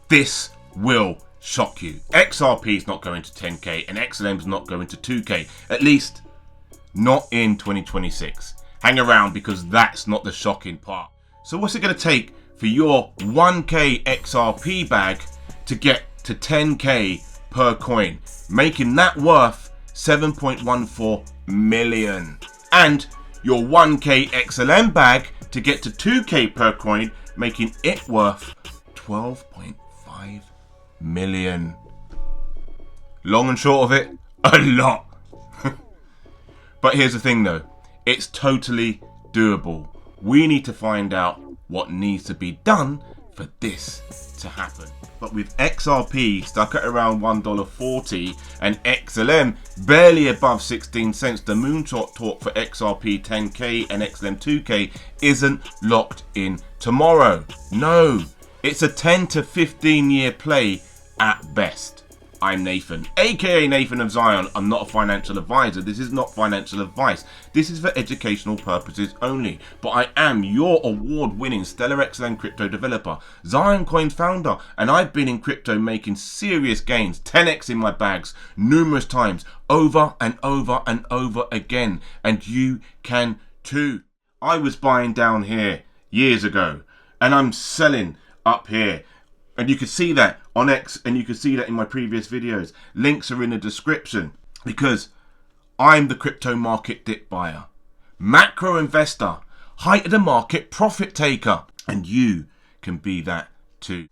This will shock you. XRP is not going to 10k and XLM is not going to 2k, at least not in 2026. Hang around, because that's not the shocking part. So what's it going to take for your 1k XRP bag to get to 10k per coin, making that worth 7.14 million, and your 1k XLM bag to get to 2k per coin, making it worth 12.5 million. Long and short of it, a lot. But here's the thing though, it's totally doable. We need to find out what needs to be done for this to happen. But with XRP stuck at around $1.40 and XLM barely above 16 cents, the moonshot talk for XRP 10k and XLM 2k isn't locked in tomorrow. No, it's a 10 to 15 year play at best. I'm Nathan, aka Nathan of Zion. I'm not a financial advisor. This is not financial advice. This is for educational purposes only. But I am your award-winning Stellar XLM crypto developer, Zioncoin founder, and I've been in crypto making serious gains, 10x in my bags, numerous times, over and over and over again. And you can too. I was buying down here years ago, and I'm selling up here. And you can see that on X, and you can see that in my previous videos. Links are in the description, because I'm the crypto market dip buyer, macro investor, height of the market profit taker, and you can be that too.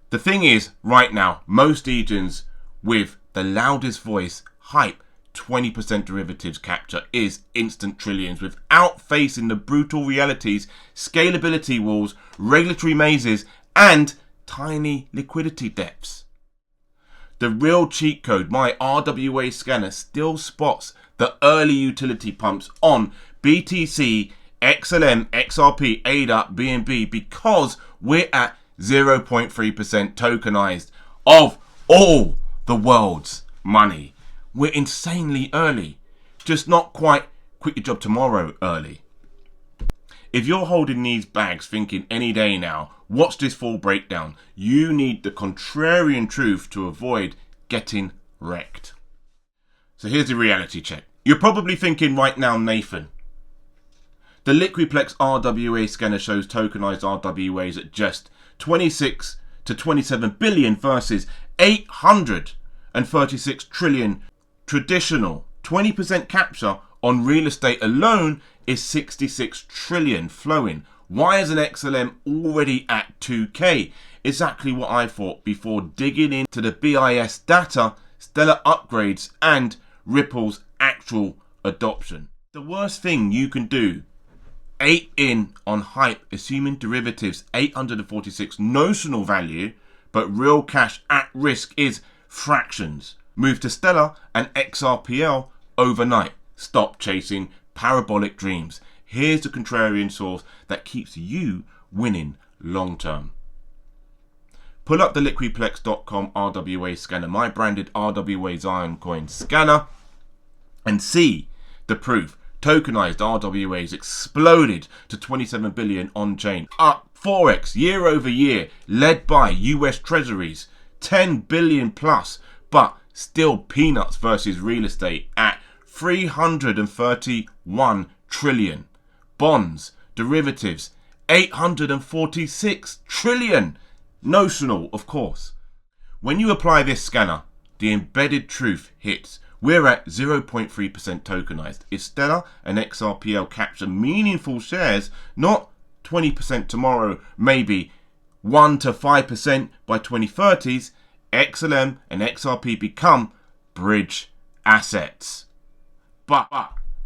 The thing is, right now, most agents with the loudest voice, hype, 20% derivatives capture is instant trillions without facing the brutal realities, scalability walls, regulatory mazes, and tiny liquidity depths. The real cheat code, my RWA scanner, still spots the early utility pumps on BTC, XLM, XRP, ADA, BNB, because we're at 0.3% tokenized of all the world's money. We're insanely early, just not quite quit your job tomorrow early. If you're holding these bags thinking any day now, watch this full breakdown. You need the contrarian truth to avoid getting wrecked. So here's the reality check. You're probably thinking right now, Nathan, the Liquiplex RWA scanner shows tokenized RWAs at just 26 to 27 billion versus 836 trillion traditional. 20% capture on real estate alone is 66 trillion flowing. Why is an XLM already at 2k? Exactly what I thought before digging into the BIS data, Stellar upgrades, and Ripple's actual adoption. The worst thing you can do, 8 in on hype, assuming derivatives 846 notional value, but real cash at risk is fractions. Move to Stellar and XRPL overnight. Stop chasing parabolic dreams. Here's the contrarian source that keeps you winning long term. Pull up the liquiplex.com RWA scanner, my branded RWA Zion coin scanner, and see the proof. Tokenized RWAs exploded to 27 billion on chain, up 4x year over year, led by US treasuries, 10 billion plus, but still peanuts versus real estate at 331 trillion. Bonds, derivatives, 846 trillion. Notional, of course. When you apply this scanner, the embedded truth hits. We're at 0.3% tokenized. If Stellar and XRPL capture meaningful shares, not 20% tomorrow, maybe 1 to 5% by 2030s, XLM and XRP become bridge assets. But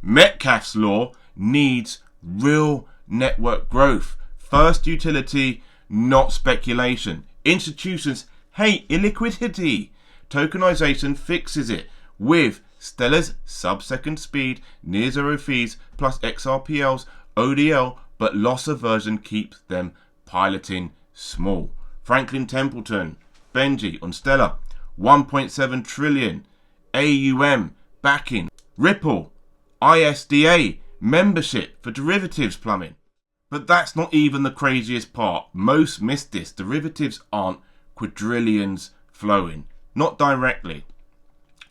Metcalfe's law needs real network growth. First utility, not speculation. Institutions hate illiquidity. Tokenization fixes it with Stellar's sub-second speed, near zero fees, plus XRPL's ODL, but loss aversion keeps them piloting small. Franklin Templeton, BENJI on Stellar, 1.7 trillion AUM backing. Ripple, ISDA, membership for derivatives plumbing. But that's not even the craziest part. Most miss this. Derivatives aren't quadrillions flowing. Not directly.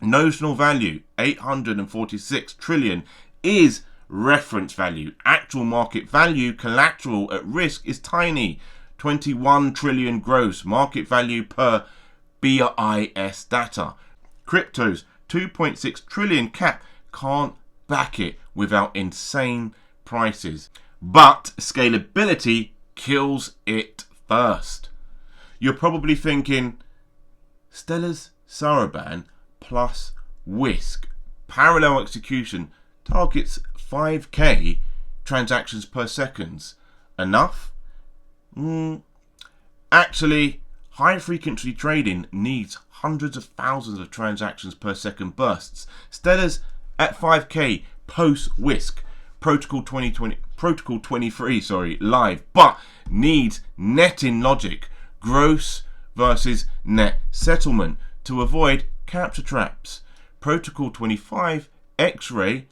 Notional value, 846 trillion, is reference value. Actual market value, collateral at risk, is tiny. 21 trillion gross. Market value per BIS data. Crypto's 2.6 trillion cap can't back it without insane prices. But scalability kills it first. You're probably thinking, Stellar's Saraban plus Whisk parallel execution targets 5k transactions per second. Enough? Actually, high frequency trading needs hundreds of thousands of transactions per second bursts. Stellar's at 5k post Whisk protocol 23 live, but needs netting logic, gross versus net settlement to avoid capture traps. Protocol 25 X-ray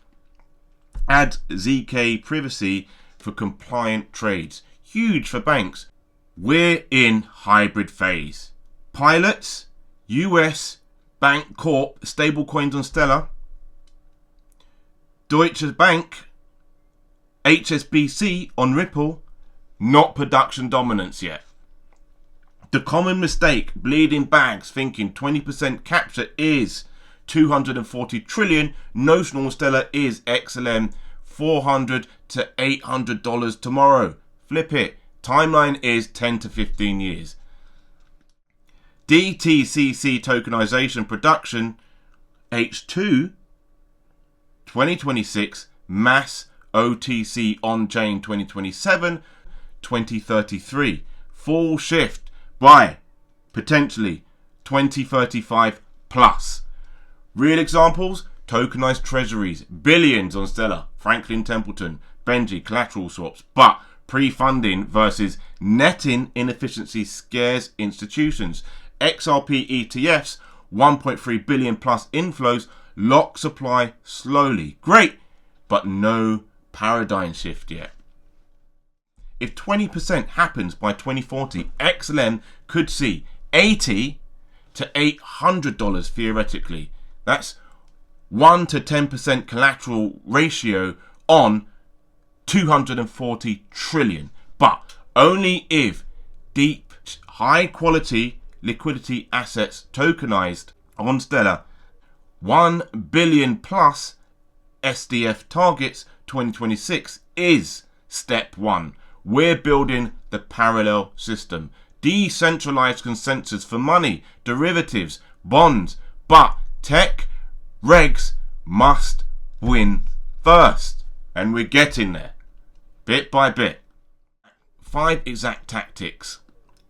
adds ZK privacy for compliant trades. Huge for banks. We're in hybrid phase. Pilots, US Bank Corp, stablecoins on Stellar. Deutsche Bank, HSBC on Ripple, not production dominance yet. The common mistake, bleeding bags thinking 20% capture is 240 trillion, notional Stellar is XLM $400 to $800 tomorrow. Flip it. Timeline is 10 to 15 years. DTCC tokenization production H2 2026, mass OTC on-chain 2027, 2033. Full shift by potentially 2035 plus. Real examples, tokenized treasuries, billions on Stellar, Franklin Templeton, BENJI, collateral swaps, but pre-funding versus netting inefficiency scares institutions. XRP ETFs, 1.3 billion plus inflows, lock supply slowly. Great, but no paradigm shift yet. If 20% happens by 2040, XLM could see $80 to $800 theoretically. That's 1 to 10% collateral ratio on 240 trillion. But only if deep, high quality liquidity assets tokenized on Stellar 1 billion plus SDF targets 2026 is step one. We're building the parallel system. Decentralized consensus for money, derivatives, bonds, but tech regs must win first. And we're getting there, bit by bit. 5 exact tactics.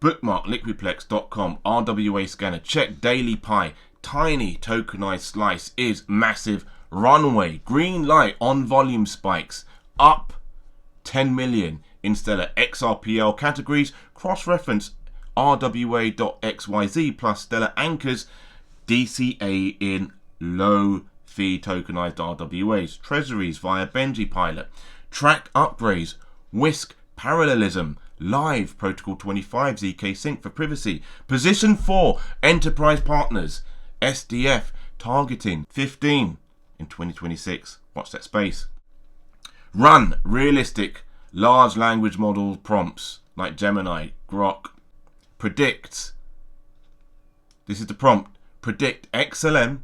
Bookmark liquidplex.com, RWA Scanner, check Daily Pie. Tiny tokenized slice is massive runway. Green light on volume spikes. Up 10 million in Stellar XRPL categories. Cross-reference RWA.XYZ plus Stellar anchors. DCA in low fee tokenized RWAs. Treasuries via BENJI pilot. Track upgrades. Whisk parallelism. Live protocol 25 ZK sync for privacy. Position 4 enterprise partners. SDF targeting 15 in 2026. Watch that space. Run realistic large language model prompts like Gemini, Grok. Predicts. This is the prompt. Predict XLM,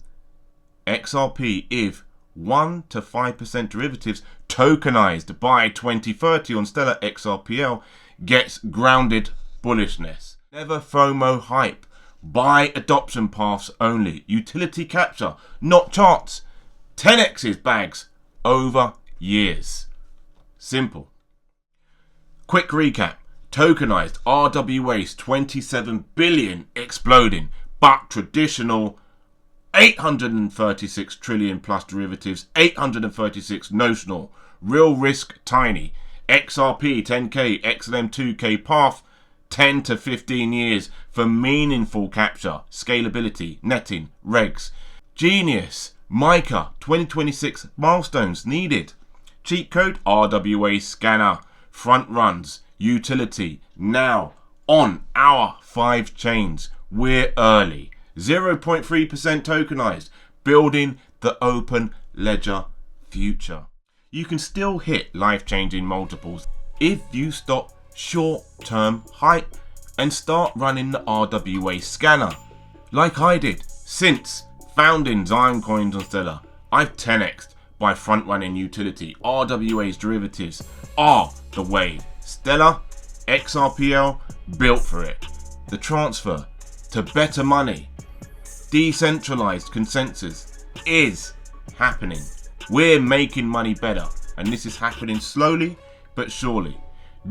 XRP if 1 to 5% derivatives tokenized by 2030 on Stellar XRPL gets grounded bullishness. Never FOMO hype. Buy adoption paths only. Utility capture, not charts. 10x's bags over years. Simple. Quick recap. Tokenized RWAs 27 billion exploding, but traditional 836 trillion plus derivatives, 836 notional. Real risk tiny. XRP 10k, XLM 2k path 10 to 15 years for meaningful capture, scalability, netting, regs. Genius, Mica 2026 milestones needed. Cheat code RWA Scanner front runs utility now on our 5 chains. We're early. 0.3% tokenized, building the open ledger future. You can still hit life-changing multiples if you stop short-term hype and start running the RWA scanner like I did. Since founding Zioncoin on Stellar, I've 10x'd by front-running utility. RWA's derivatives are the way. Stellar, XRPL, built for it. The transfer to better money, decentralized consensus is happening. We're making money better, and this is happening slowly but surely.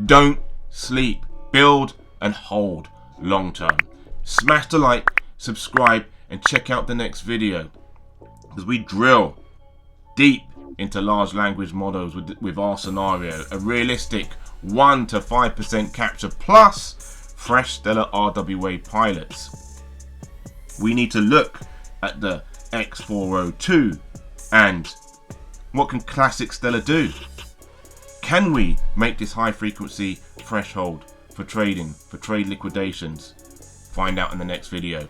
Don't sleep, build and hold long term. Smash the like, subscribe and check out the next video, because we drill deep into large language models with our scenario, a realistic 1 to 5% capture plus fresh Stellar RWA pilots. We need to look at the X402 and what can classic Stellar do? Can we make this high frequency threshold for trading, for trade liquidations? Find out in the next video.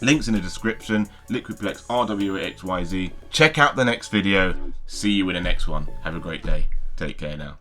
Links in the description. Liquidplex, RWA XYZ. Check out the next video. See you in the next one. Have a great day. Take care now.